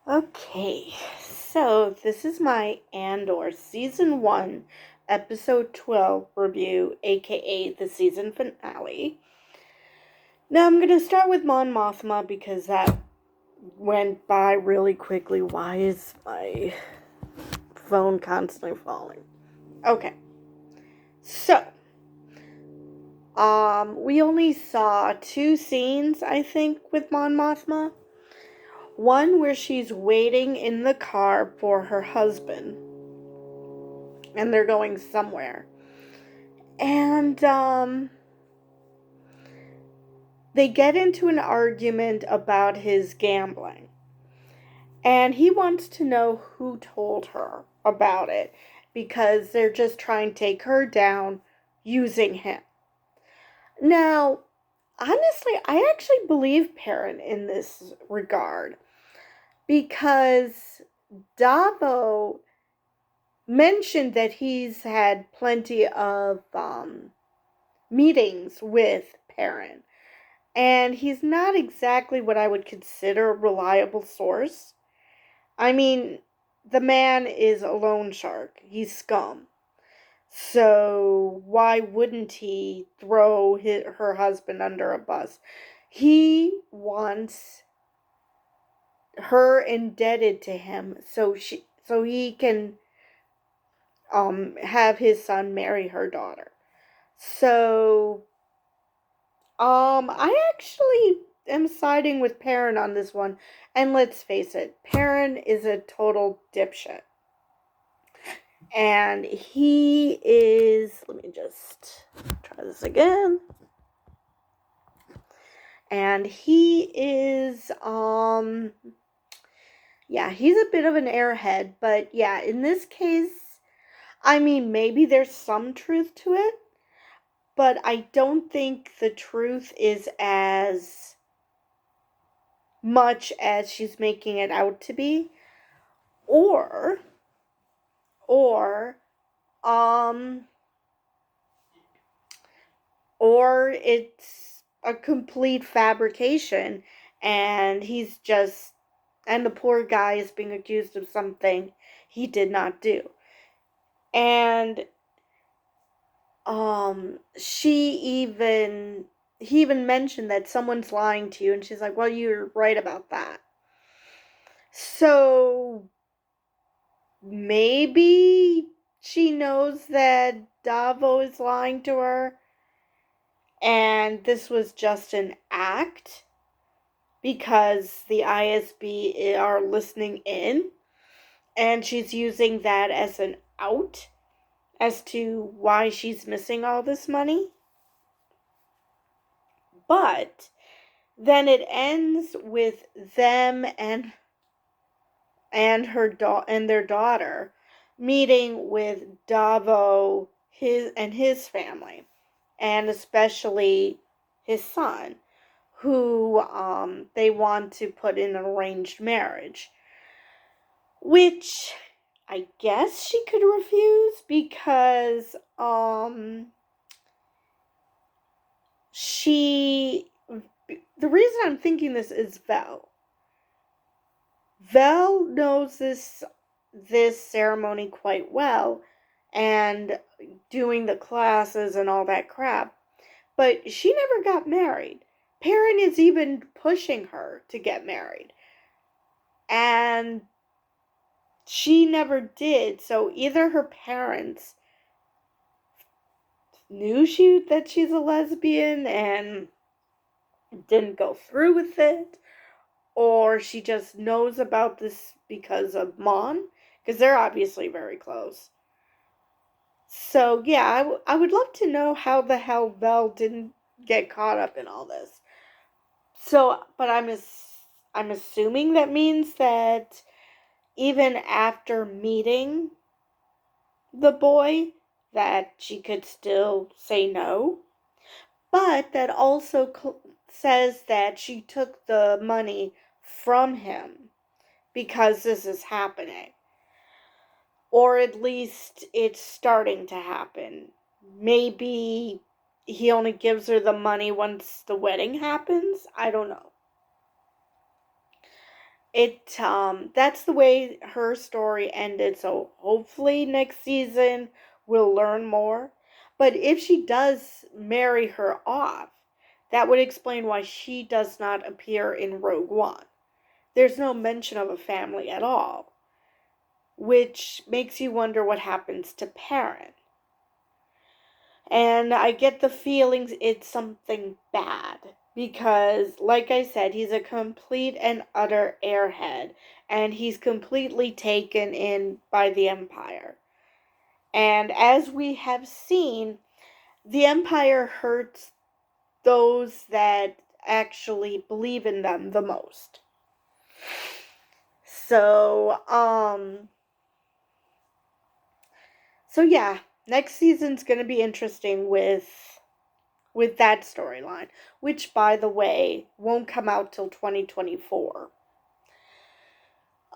Okay, so this is my Andor Season 1, Episode 12 review, aka the season finale. Now I'm going to start with Mon Mothma because that went by really quickly. Why is my phone constantly falling? Okay, so, we only saw 2 scenes, I think, with Mon Mothma. One where she's waiting in the car for her husband, and they're going somewhere. And they get into an argument about his gambling. And he wants to know who told her about it because they're just trying to take her down using him. Now, honestly, I actually believe Perrin in this regard because Davo mentioned that he's had plenty of meetings with Perrin. And he's not exactly what I would consider a reliable source. I mean, the man is a loan shark. He's scum. So why wouldn't he throw her husband under a bus? He wants her indebted to him so he can have his son marry her daughter. So I actually am siding with Perrin on this one. And let's face it, Perrin is a total dipshit. And he is, let me just try this again. And he is, he's a bit of an airhead. But yeah, in this case, I mean, maybe there's some truth to it. But I don't think the truth is as much as she's making it out to be, or or um or it's a complete fabrication and the poor guy is being accused of something he did not do. And he even mentioned that someone's lying to you, and she's like, well, you're right about that. So maybe she knows that Davo is lying to her and this was just an act because the ISB are listening in, and she's using that as an out as to why she's missing all this money. But then it ends with them and their daughter meeting with Davo his family, and especially his son, who they want to put in an arranged marriage, which I guess she could refuse because the reason I'm thinking this is Vel. Vel knows this ceremony quite well and doing the classes and all that crap, but she never got married. Perrin is even pushing her to get married, and she never did. So either her parents knew that she's a lesbian and didn't go through with it, or she just knows about this because of Mon, because they're obviously very close. So yeah, I would love to know how the hell Vel didn't get caught up in all this. So, but I'm assuming that means that even after meeting the boy, that she could still say no. But that also says that she took the money from him because this is happening. Or at least it's starting to happen. Maybe he only gives her the money once the wedding happens. I don't know. That's the way her story ended, so hopefully next season we'll learn more. But if she does marry her off, that would explain why she does not appear in Rogue One. There's no mention of a family at all, which makes you wonder what happens to Perrin. And I get the feelings it's something bad. Because, like I said, he's a complete and utter airhead. And he's completely taken in by the Empire. And as we have seen, the Empire hurts those that actually believe in them the most. So, yeah, next season's going to be interesting with that storyline, which, by the way, won't come out till 2024.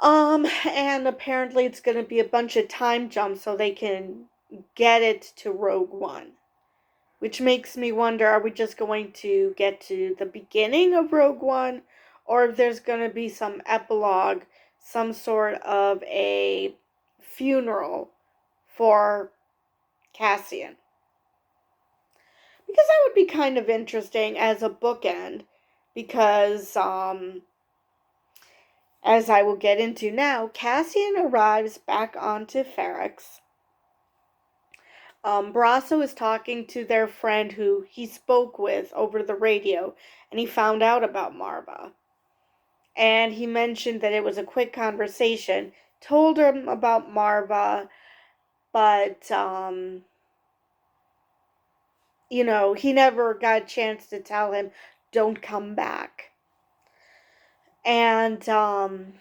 And apparently it's going to be a bunch of time jumps so they can get it to Rogue One, which makes me wonder, are we just going to get to the beginning of Rogue One, or if there's going to be some epilogue, some sort of a funeral for Cassian? Because that would be kind of interesting as a bookend, because as I will get into now, Cassian arrives back onto Ferrex. Brasso is talking to their friend who he spoke with over the radio, and he found out about Marva. And he mentioned that it was a quick conversation, told him about Marva, but, he never got a chance to tell him, don't come back. And, so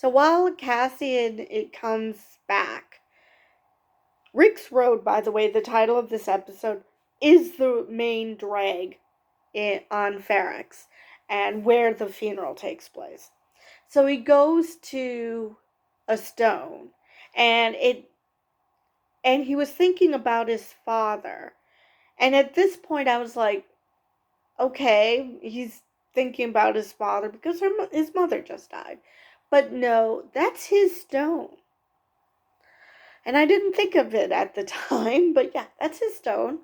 while Cassian, it comes back, Rick's Road, by the way, the title of this episode, is the main drag on Ferrex and where the funeral takes place. So he goes to a stone, and he was thinking about his father. And at this point I was like, okay, he's thinking about his father because his mother just died. But no, that's his stone. And I didn't think of it at the time, but yeah, that's his stone.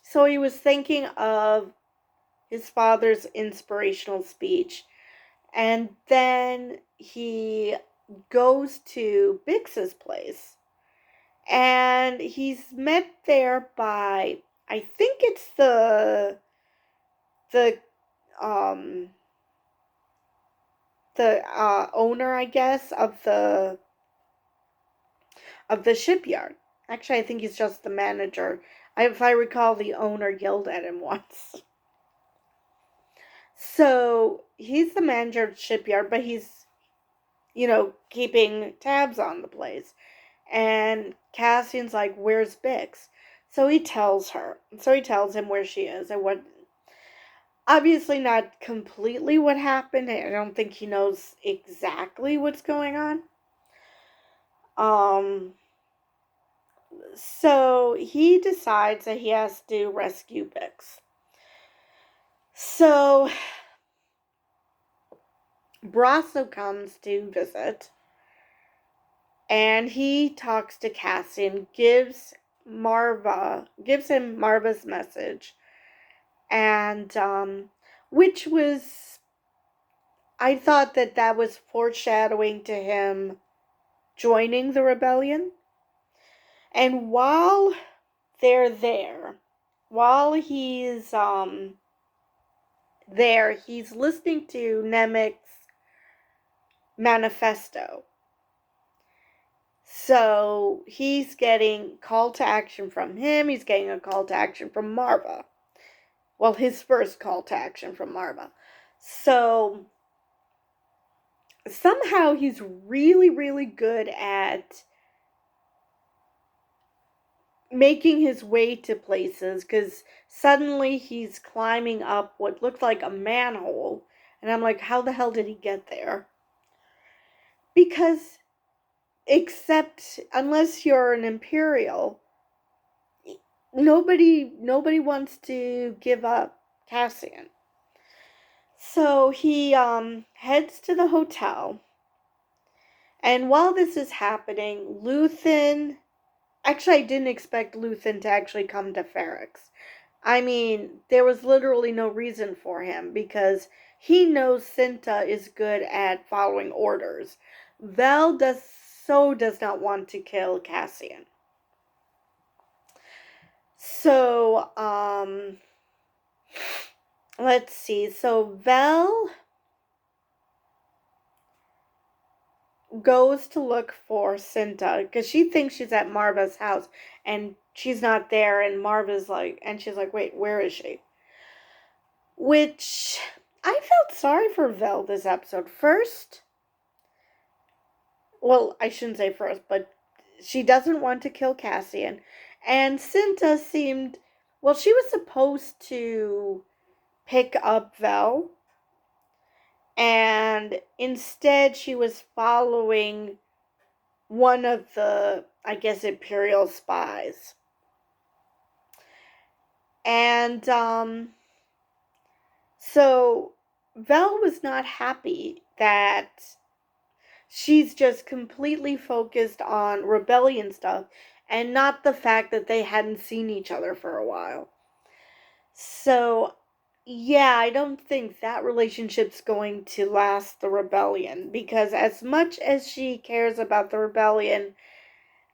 So he was thinking of his father's inspirational speech. And then he goes to Bix's place. And he's met there by, I think it's the um owner, I guess, of the shipyard. Actually, I think he's just the manager. If I recall, the owner yelled at him once. So he's the manager of the shipyard, but he's, keeping tabs on the place. And Cassian's like, where's Bix? So he tells him where she is and what. Obviously, not completely what happened. I don't think he knows exactly what's going on. So he decides that he has to rescue Bix. So Brasso comes to visit, and he talks to Cassian, gives him Marva's message, and which was, I thought that was foreshadowing to him joining the rebellion. And while they're there, while he's there, he's listening to Nemec's manifesto. So he's getting call to action from him. He's getting a call to action from Marva. Well, his first call to action from Marva. So somehow he's really, really good at making his way to places, because suddenly he's climbing up what looked like a manhole, and I'm like, how the hell did he get there? Because unless you're an Imperial, nobody wants to give up Cassian. So he heads to the hotel, and while this is happening, Luthen. Actually, I didn't expect Luthen to actually come to Ferrex. I mean, there was literally no reason for him because he knows Cinta is good at following orders. Vel does not want to kill Cassian. So, let's see. So Vel goes to look for Cinta because she thinks she's at Marva's house and she's not there, and she's like, wait, where is she? Which I felt sorry for Vel this episode. First, well, I shouldn't say first, but she doesn't want to kill Cassian. And Cinta seemed, well, she was supposed to pick up Vel, and instead she was following one of the, I guess, Imperial spies. And so Vel was not happy that she's just completely focused on rebellion stuff and not the fact that they hadn't seen each other for a while. So, yeah, I don't think that relationship's going to last the rebellion because as much as she cares about the rebellion,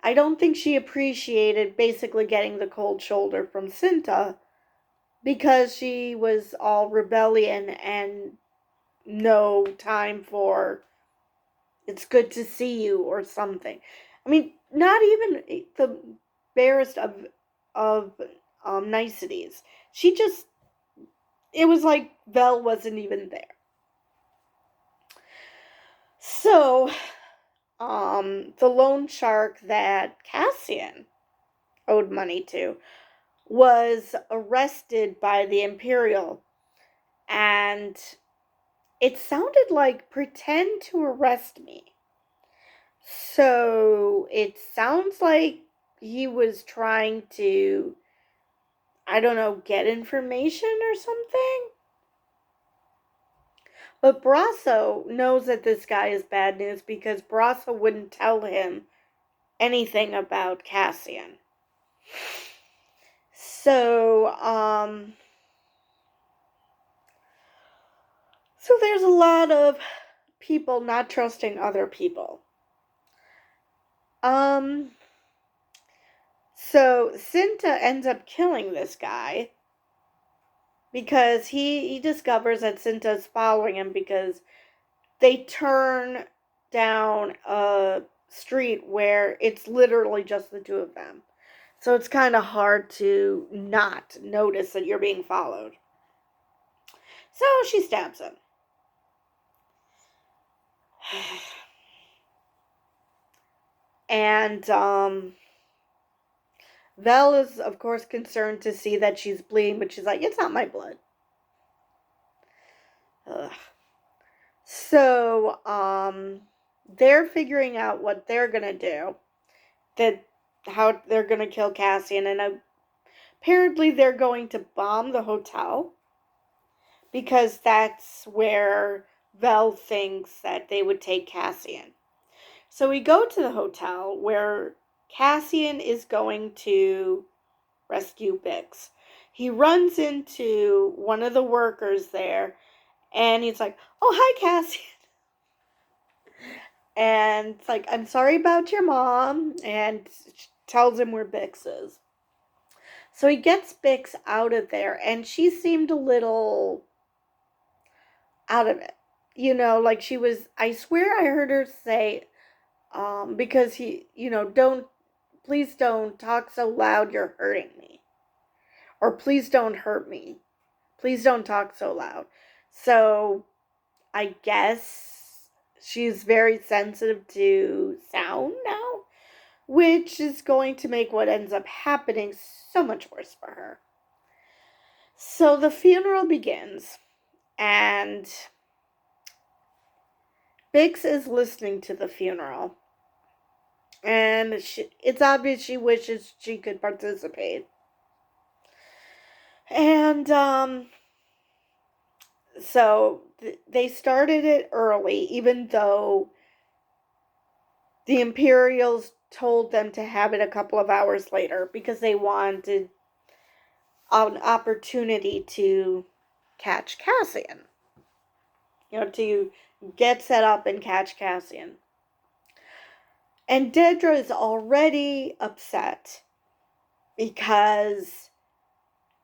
I don't think she appreciated basically getting the cold shoulder from Cinta because she was all rebellion and no time for it's good to see you or something. I mean, not even the barest of niceties. She just, it was like Vel wasn't even there. So, the loan shark that Cassian owed money to was arrested by the Imperial, and it sounded like pretend to arrest me. So it sounds like he was trying to, I don't know, get information or something. But Brasso knows that this guy is bad news because Brasso wouldn't tell him anything about Cassian. So, so there's a lot of people not trusting other people. So Cinta ends up killing this guy because he discovers that Cinta's following him because they turn down a street where it's literally just the two of them. So it's kind of hard to not notice that you're being followed. So she stabs him. And Vel is, of course, concerned to see that she's bleeding, but she's like, it's not my blood. Ugh. So, they're figuring out what they're gonna do, how they're gonna kill Cassian, and apparently they're going to bomb the hotel because that's where Vel thinks that they would take Cassian. So we go to the hotel where Cassian is going to rescue Bix. He runs into one of the workers there, and he's like, "Oh, hi, Cassian." And it's like, "I'm sorry about your mom," and tells him where Bix is. So he gets Bix out of there, and she seemed a little out of it. You know, like she was, I swear I heard her say, because he, please don't talk so loud, you're hurting me. Or please don't hurt me. Please don't talk so loud. So I guess she's very sensitive to sound now, which is going to make what ends up happening so much worse for her. So the funeral begins, and Bix is listening to the funeral, and it's obvious she wishes she could participate. And So they started it early, even though the Imperials told them to have it a couple of hours later because they wanted an opportunity to catch Cassian. To get set up and catch Cassian. And Dedra is already upset because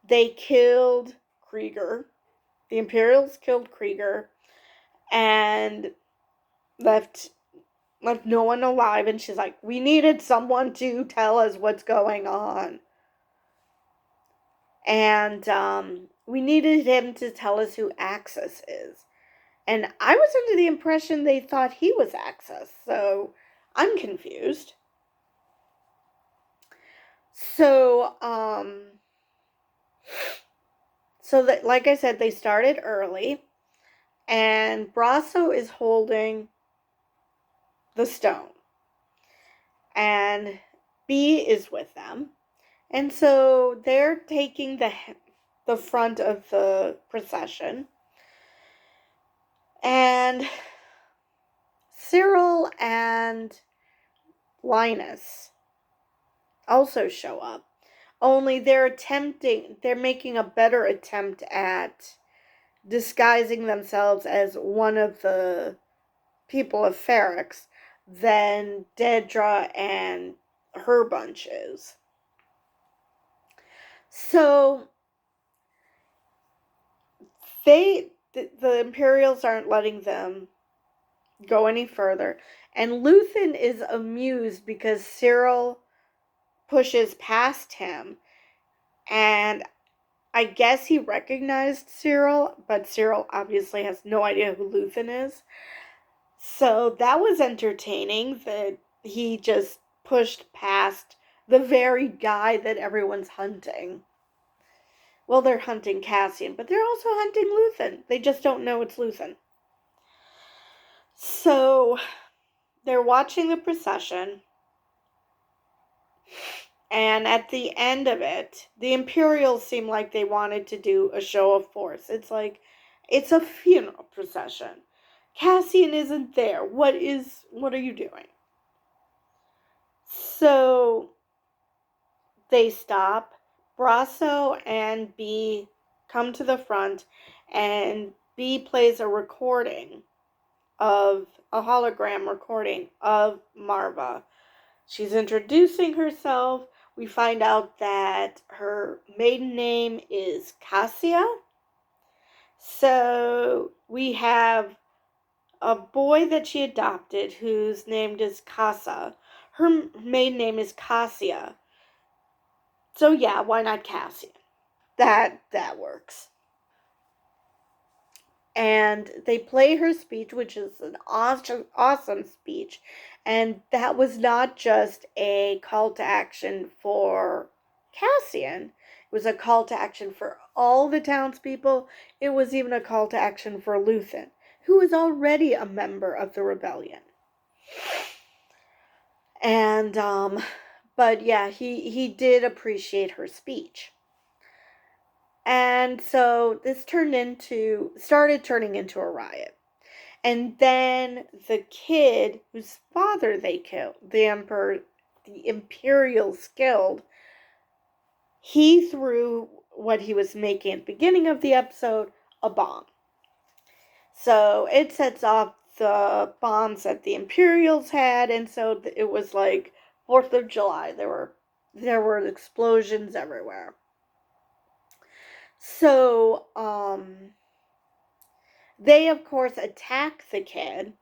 they killed Krieger. The Imperials killed Krieger and left no one alive, and she's like, we needed someone to tell us what's going on. And we needed him to tell us who Axis is. And I was under the impression they thought he was Axis, so I'm confused. So that, like I said, they started early, and Brasso is holding the stone, and B is with them, and so they're taking the front of the procession, and Cyril and Linus also show up. Only they're making a better attempt at disguising themselves as one of the people of Ferrix than Dedra and her bunch is. So the Imperials aren't letting them go any further, and Luthen is amused because Cyril pushes past him, and I guess he recognized Cyril, but Cyril obviously has no idea who Luthen is. So that was entertaining that he just pushed past the very guy that everyone's hunting. Well, they're hunting Cassian, but they're also hunting Luthen. They just don't know it's Luthen. So they're watching the procession, and at the end of it, the Imperials seem like they wanted to do a show of force. It's like, it's a funeral procession. Cassian isn't there. What are you doing? So they stop. Brasso and B come to the front, and B plays a recording of a hologram recording of Marva. She's introducing herself. We find out that her maiden name is Cassia. So we have a boy that she adopted whose name is Casa. Her maiden name is Cassia. So yeah, why not Cassian? That works. And they play her speech, which is an awesome speech. And that was not just a call to action for Cassian. It was a call to action for all the townspeople. It was even a call to action for Luthen, who was already a member of the rebellion. And, but yeah, he did appreciate her speech. And so this started turning into a riot. And then the kid whose father they killed, the Imperials killed, he threw what he was making at the beginning of the episode, a bomb. So it sets off the bombs that the Imperials had, and so it was like 4th of July. There were explosions everywhere. So, they, of course, attack the kid,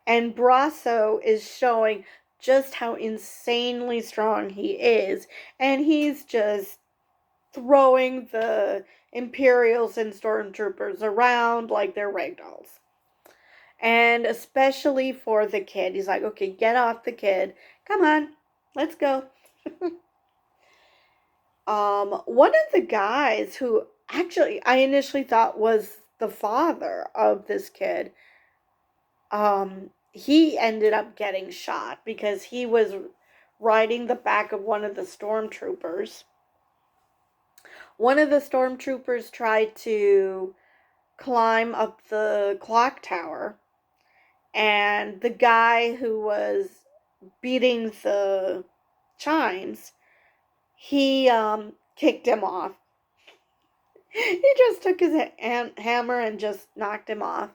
and Brasso is showing just how insanely strong he is, and he's just throwing the Imperials and Stormtroopers around like they're ragdolls. And especially for the kid, he's like, okay, get off the kid. Come on, let's go. One of the guys who actually I initially thought was the father of this kid, he ended up getting shot because he was riding the back of one of the stormtroopers. One of the stormtroopers tried to climb up the clock tower, and the guy who was beating the chimes, he kicked him off. He just took his hammer and just knocked him off,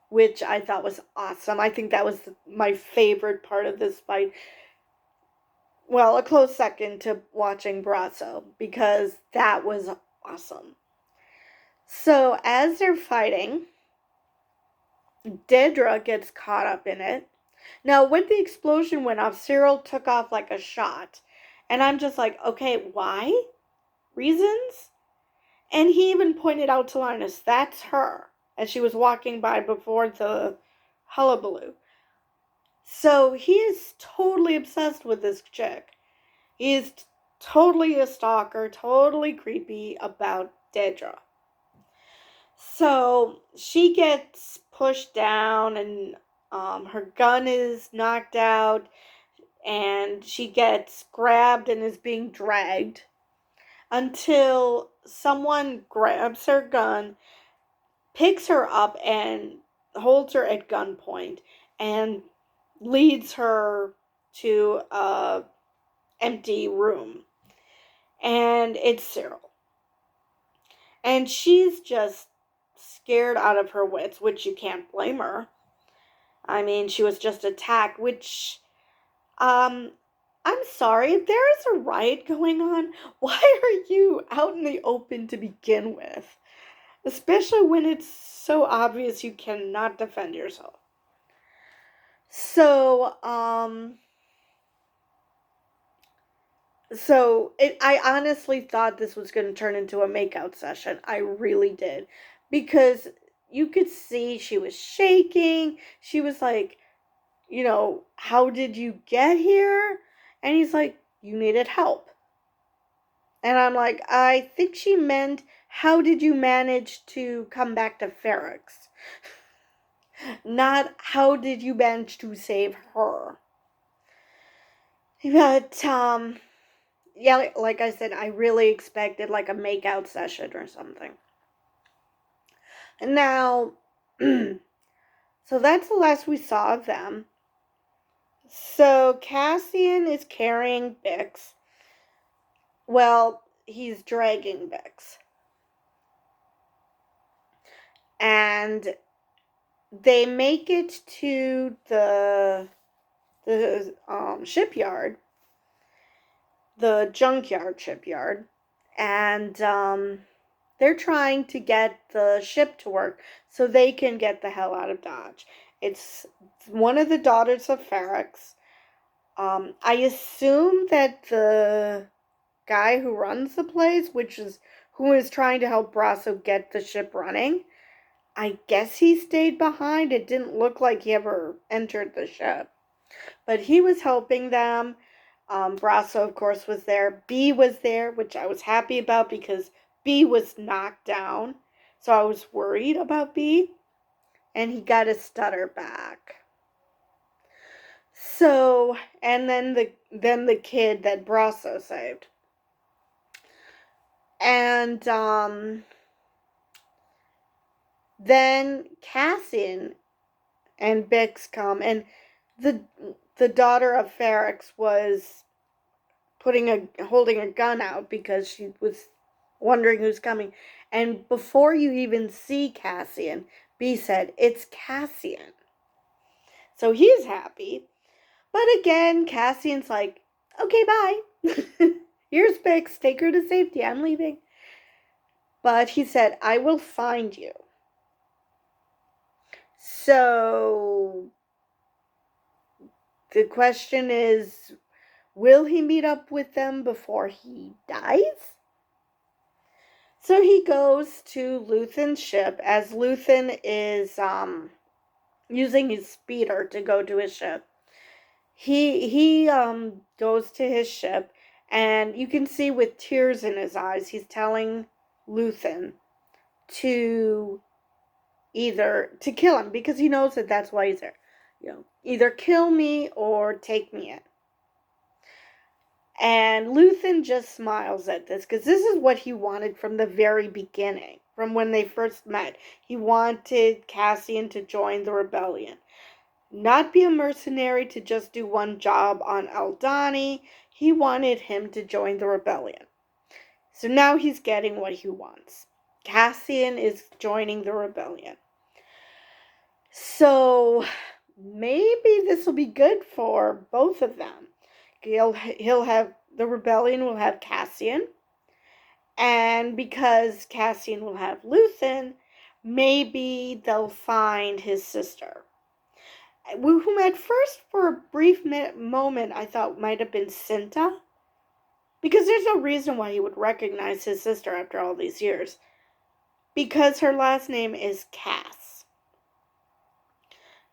which I thought was awesome. I think that was my favorite part of this fight. Well, a close second to watching Brasso, because that was awesome. So as they're fighting, Dedra gets caught up in it. Now, when the explosion went off, Cyril took off like a shot. And I'm just like, okay, why? Reasons? And he even pointed out to Linus, that's her. As she was walking by before the hullabaloo. So he is totally obsessed with this chick. He is totally a stalker, totally creepy about Dedra. So she gets pushed down, and her gun is knocked out, and she gets grabbed and is being dragged until someone grabs her gun, picks her up, and holds her at gunpoint and leads her to a empty room. And it's Cyril. And she's just scared out of her wits, which you can't blame her. I mean, she was just attacked, which, I'm sorry, if there is a riot going on, why are you out in the open to begin with? Especially when it's so obvious you cannot defend yourself. So, I honestly thought this was going to turn into a makeout session. I really did. Because you could see she was shaking. She was like, how did you get here? And he's like, you needed help. And I'm like, I think she meant, how did you manage to come back to Ferrex? Not, how did you manage to save her? But, yeah, like I said, I really expected like a makeout session or something. And now, so that's the last we saw of them. So Cassian is carrying Bix. Well, he's dragging Bix. And they make it to the shipyard, the junkyard shipyard, and they're trying to get the ship to work so they can get the hell out of Dodge. It's one of the daughters of Ferrex. I assume that the guy who runs the place, who is trying to help Brasso get the ship running, I guess he stayed behind. It didn't look like he ever entered the ship. But he was helping them. Brasso, of course, was there. B was there, which I was happy about because B was knocked down. So I was worried about B. And he got his stutter back. So, and then the kid that Brasso saved. And then Cassian and Bix come, and the daughter of Ferrex was holding a gun out because she was wondering who's coming. And before you even see Cassian, B said, "It's Cassian." So he's happy. But again, Cassian's like, "Okay, bye. Here's Bix. Take her to safety. I'm leaving." But he said, "I will find you." So the question is, will he meet up with them before he dies? So he goes to Luthen's ship as Luthen is using his speeder to go to his ship. He goes to his ship, and you can see with tears in his eyes, he's telling Luthen to kill him, because he knows that that's why he's there. Either kill me or take me in. And Luthen just smiles at this, because this is what he wanted from the very beginning, from when they first met. He wanted Cassian to join the rebellion. Not be a mercenary to just do one job on Aldhani. He wanted him to join the rebellion. So now he's getting what he wants. Cassian is joining the rebellion. So maybe this will be good for both of them. He'll have, the rebellion will have Cassian, and because Cassian will have Luthen, maybe they'll find his sister, whom at first for a brief moment I thought might have been Cinta, because there's no reason why he would recognize his sister after all these years, because her last name is Cass.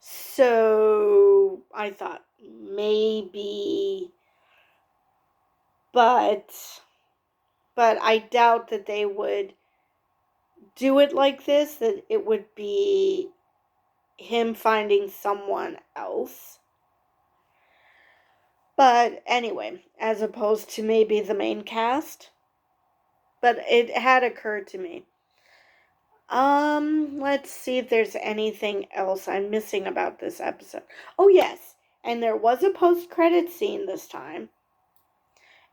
So I thought maybe, but I doubt that they would do it like this, that it would be him finding someone else. But anyway, as opposed to maybe the main cast. But it had occurred to me. Let's see if there's anything else I'm missing about this episode. Oh, yes. And there was a post-credit scene this time.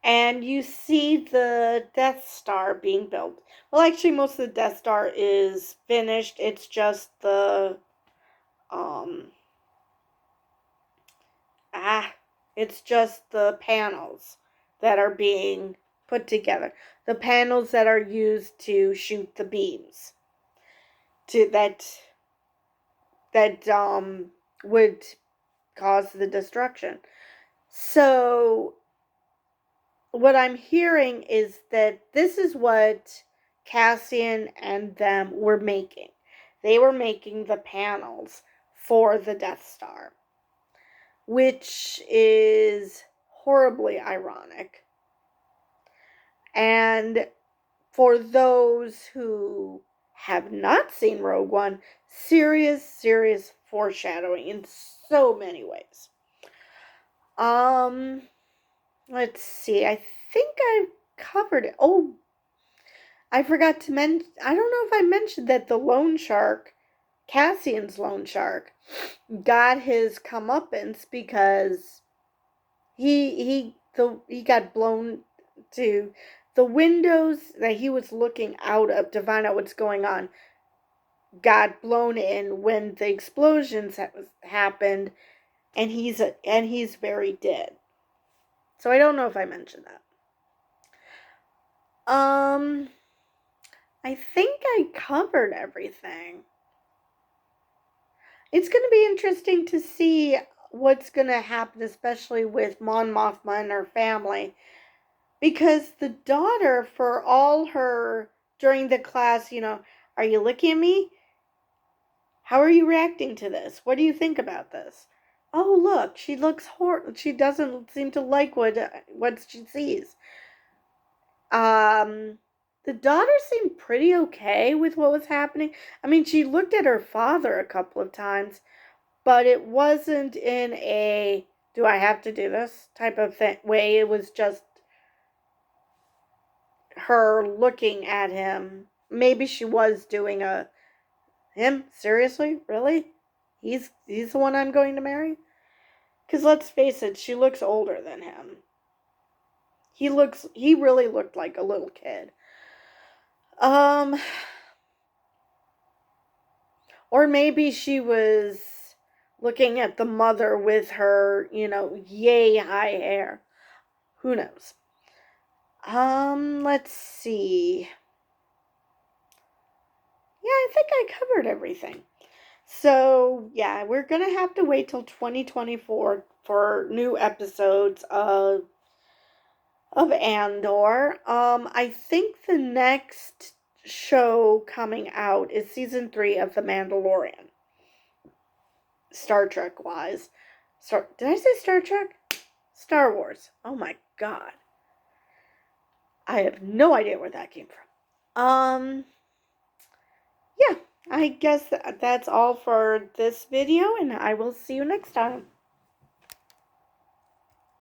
And you see the Death Star being built. Well, actually, most of the Death Star is finished. It's just the, it's just the panels that are being put together. The panels that are used to shoot the beams. That would cause the destruction. So what I'm hearing is that this is what Cassian and them were making. They were making the panels for the Death Star, which is horribly ironic. And for those who have not seen Rogue One, serious foreshadowing in so many ways. Let's see. I think I've covered it. Oh, I forgot to mention. I don't know if I mentioned that the loan shark, Cassian's loan shark, got his comeuppance because he got blown to the windows that he was looking out of to find out what's going on. Got blown in when the explosions happened, and he's very dead. So I don't know if I mentioned that. I think I covered everything. It's going to be interesting to see what's going to happen, especially with Mon Mothma and her family. Because the daughter, for all her, during the class, are you looking at me? How are you reacting to this? What do you think about this? Oh, look, she looks she doesn't seem to like what she sees. The daughter seemed pretty okay with what was happening. I mean, she looked at her father a couple of times, but it wasn't in a, do I have to do this type of way. It was just her looking at him. Maybe she was doing him? Seriously? Really? He's the one I'm going to marry? Because let's face it, she looks older than him. He really looked like a little kid. Or maybe she was looking at the mother with her, yay high hair. Who knows? Let's see. Yeah, I think I covered everything. So, yeah, we're going to have to wait till 2024 for new episodes of Andor. I think the next show coming out is season 3 of The Mandalorian. Star Trek wise. Did I say Star Trek? Star Wars. Oh my god. I have no idea where that came from. Yeah, I guess that's all for this video, and I will see you next time.